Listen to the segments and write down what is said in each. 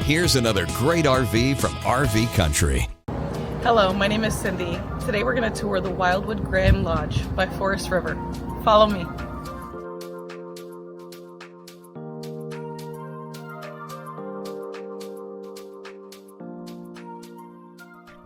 Here's another great RV from RV Country. Hello, my name is Cindy. Today we're going to tour the Wildwood Grand Lodge by Forest River. Follow me.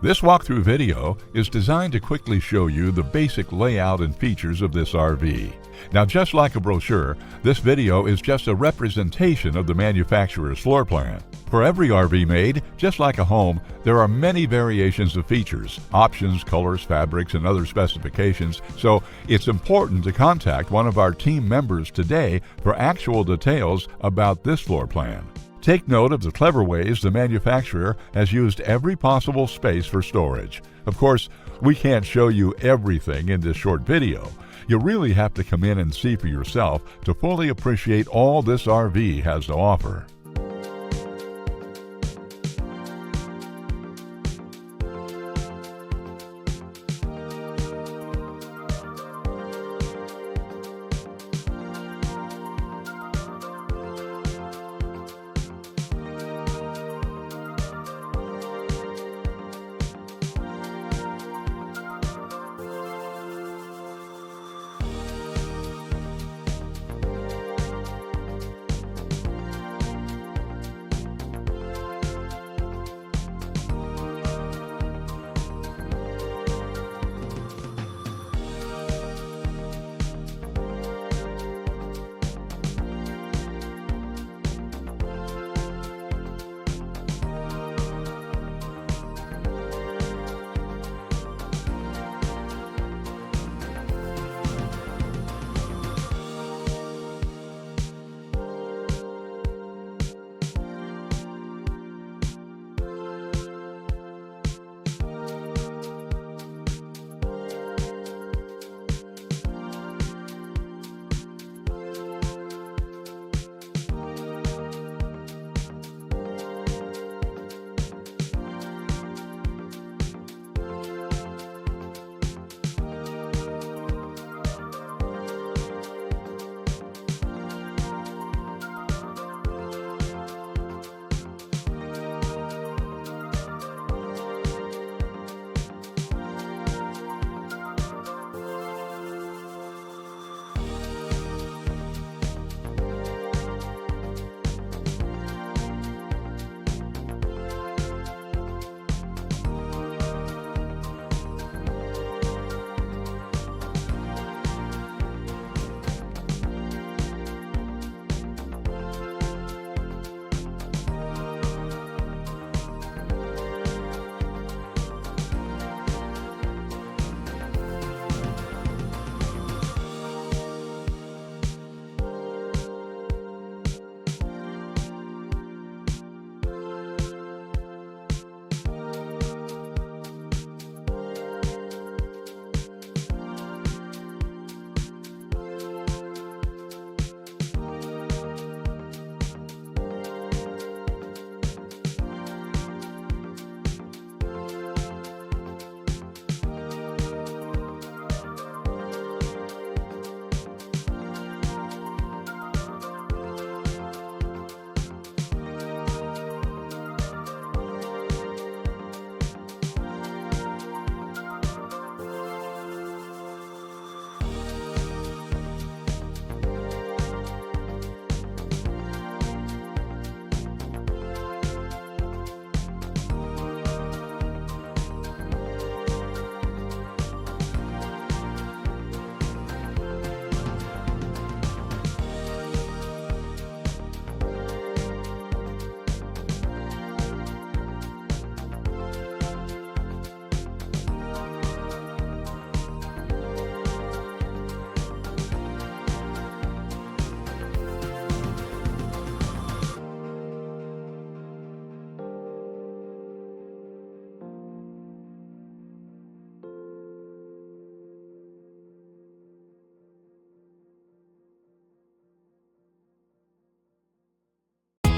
This walkthrough video is designed to quickly show you the basic layout and features of this RV. Now, just like a brochure, this video is just a representation of the manufacturer's floor plan. For every RV made, just like a home, there are many variations of features, options, colors, fabrics, and other specifications, so it's important to contact one of our team members today for actual details about this floor plan. Take note of the clever ways the manufacturer has used every possible space for storage. Of course, we can't show you everything in this short video. You really have to come in and see for yourself to fully appreciate all this RV has to offer.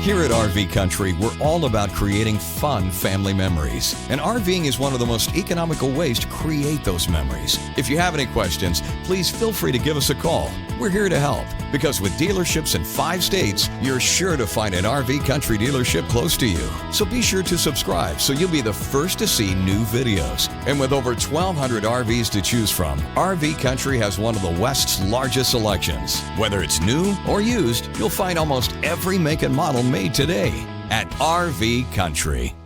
Here at RV Country, we're all about creating fun family memories. And RVing is one of the most economical ways to create those memories. If you have any questions, please feel free to give us a call. We're here to help, because with dealerships in 5 states, you're sure to find an RV Country dealership close to you. So be sure to subscribe so you'll be the first to see new videos. And with over 1,200 RVs to choose from, RV Country has one of the West's largest selections. Whether it's new or used, you'll find almost every make and model made today at RV Country.